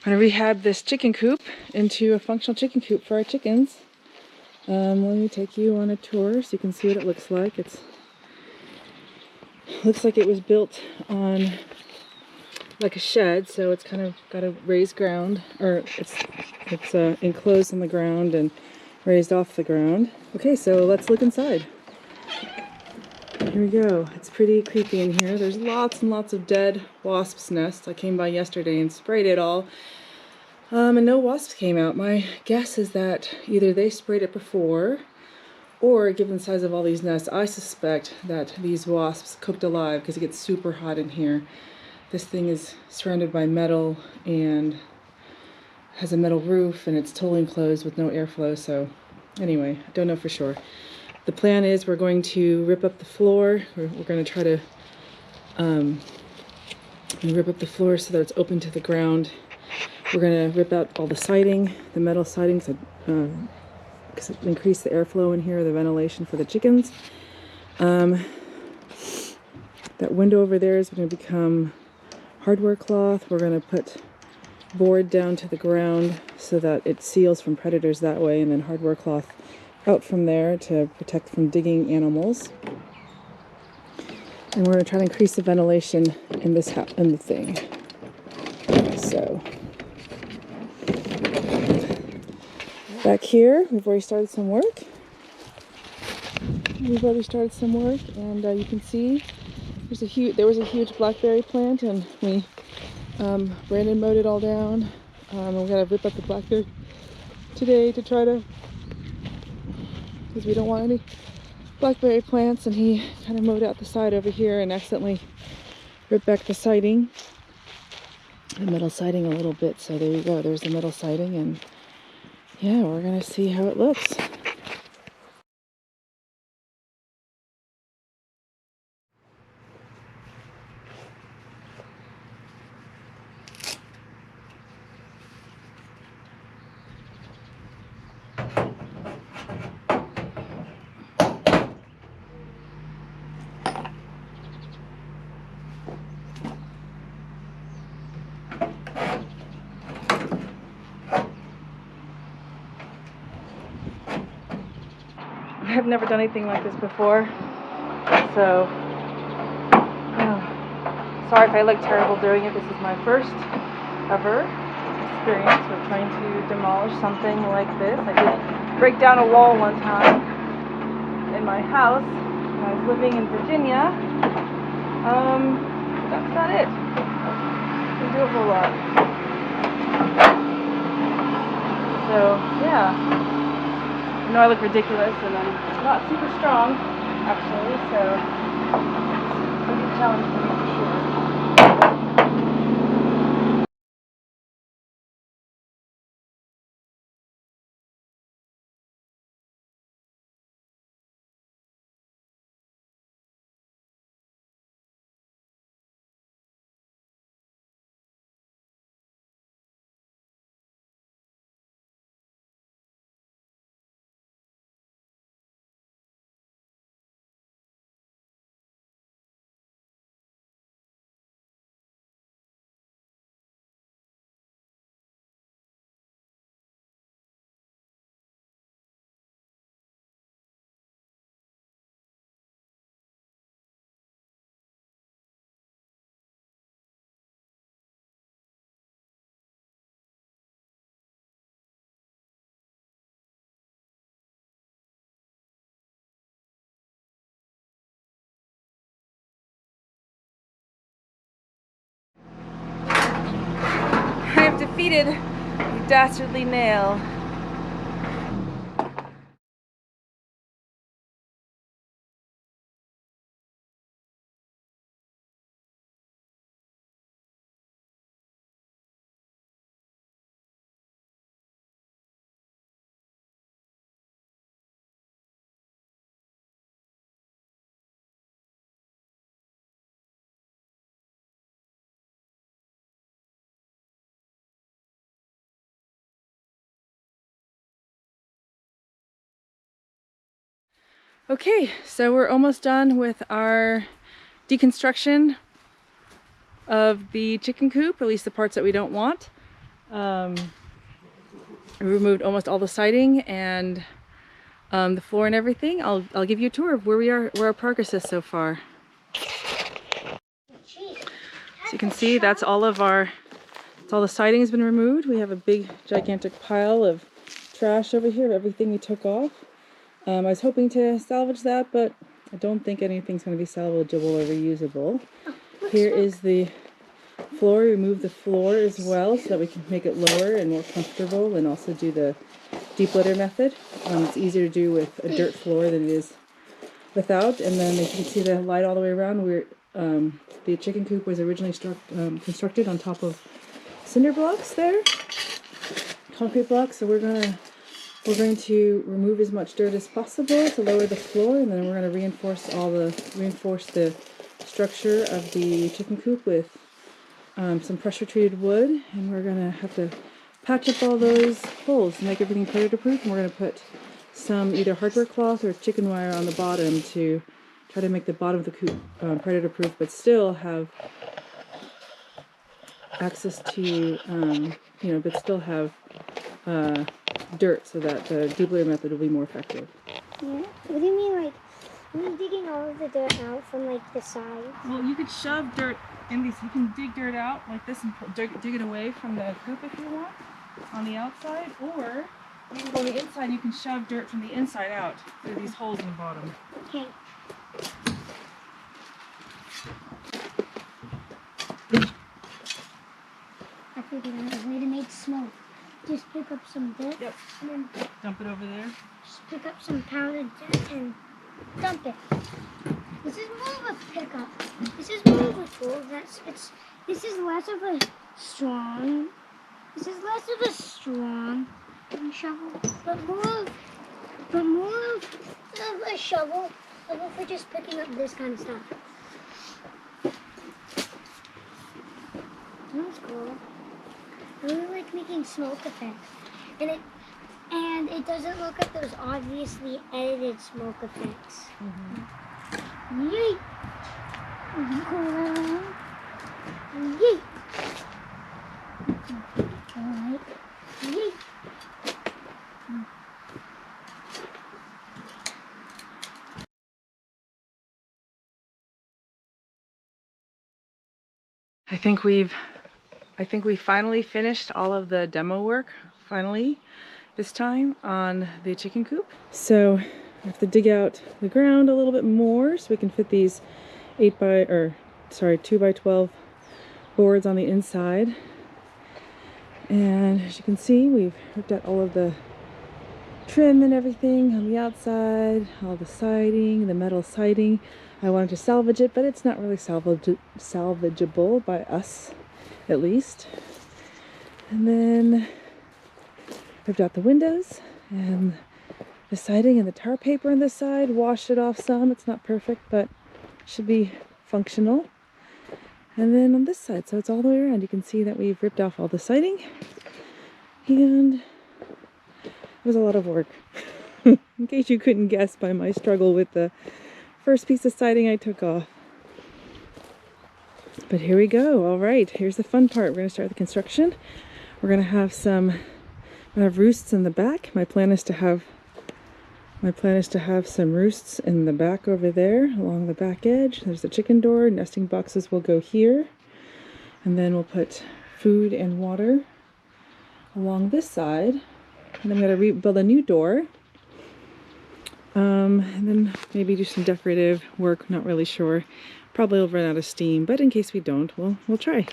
I'm going to rehab this chicken coop into a functional chicken coop for our chickens. Let me take you on a tour so you can see what it looks like. Looks like it was built on like a shed, so it's kind of got a raised ground, or it's enclosed on the ground and raised off the ground. Okay, so let's look inside. Here we go. It's pretty creepy in here. There's lots and lots of dead wasps' nests. I came by yesterday and sprayed it all, and no wasps came out. My guess is that either they sprayed it before, or given the size of all these nests, I suspect that these wasps cooked alive because it gets super hot in here. This thing is surrounded by metal and has a metal roof, and it's totally enclosed with no airflow, so anyway, I don't know for sure. The plan is we're going to rip up the floor. We're going to try to rip up the floor so that it's open to the ground. We're going to rip out all the siding, the metal siding, so because it increased the airflow in here, the ventilation for the chickens. That window over there is going to become hardware cloth. We're going to put board down to the ground so that it seals from predators that way, and then hardware cloth out from there to protect from digging animals. And we're going to try to increase the ventilation in this in the thing. So back here, we've already started some work. And you can see there was a huge blackberry plant, and we Brandon mowed it all down. And we're gonna rip up the blackberry today to try to, because we don't want any blackberry plants, and he kind of mowed out the side over here and accidentally ripped back the siding, the metal siding a little bit. So there you go, there's the metal siding, and yeah, we're gonna see how it looks. I've never done anything like this before, so sorry if I look terrible doing it. This is my first ever experience with trying to demolish something like this. I did break down a wall one time in my house when I was living in Virginia. That's about it. Didn't do a whole lot. So yeah. I know I look ridiculous, and I'm not super strong, actually, so it's a big challenge for me for sure. I have defeated the dastardly nail. Okay, so we're almost done with our deconstruction of the chicken coop, at least the parts that we don't want. We removed almost all the siding and the floor and everything. I'll give you a tour of where our progress is so far. So you can see that's all the siding has been removed. We have a big gigantic pile of trash over here of everything we took off. I was hoping to salvage that, but I don't think anything's going to be salvageable or reusable. Here is the floor. We removed the floor as well so that we can make it lower and more comfortable, and also do the deep litter method. It's easier to do with a dirt floor than it is without. And then as you can see the light all the way around, the chicken coop was originally constructed on top of cinder blocks there, concrete blocks. So we're going to remove as much dirt as possible to lower the floor, and then we're going to reinforce the structure of the chicken coop with some pressure treated wood, and we're going to have to patch up all those holes to make everything predator proof. And we're going to put some either hardware cloth or chicken wire on the bottom to try to make the bottom of the coop predator proof, but still have access to but still have dirt, so that the deep layer method will be more effective. Yeah? What do you mean, like, are you digging all of the dirt out from, like, the sides? Well, you could shove dirt in these. You can dig dirt out like this and dig it away from the coop if you want on the outside, or you can go on the inside and you can shove dirt from the inside out through these holes in the bottom. Okay. I figured out a way to make smoke. Just pick up some dirt. Yep. And then Dump it over there. just pick up some powdered dirt and dump it. This is more of a pickup. This is more of a tool. This is less of a strong. This is less of a strong shovel, but more of a shovel for just picking up this kind of stuff. That's cool. I really like making smoke effects, and it doesn't look like those obviously edited smoke effects. Yeet! Yeet! Alright. Yeet! I think we finally finished all of the demo work, this time on the chicken coop. So I have to dig out the ground a little bit more so we can fit these 2 by 12 boards on the inside. And as you can see, we've ripped out all of the trim and everything on the outside, all the siding, the metal siding. I wanted to salvage it, but it's not really salvageable by us, at least. And then ripped out the windows and the siding and the tar paper on this side, washed it off some. It's not perfect, but should be functional. And then on this side, so it's all the way around, you can see that we've ripped off all the siding, and it was a lot of work. In case you couldn't guess by my struggle with the first piece of siding I took off. But here we go. All right, here's the fun part. We're going to start the construction. We're going to have roosts in the back. My plan is to have some roosts in the back over there along the back edge. There's the chicken door. Nesting boxes will go here. And then we'll put food and water along this side. And I'm going to rebuild a new door. And then maybe do some decorative work. Not really sure. Probably will run out of steam, but in case we don't, we'll try.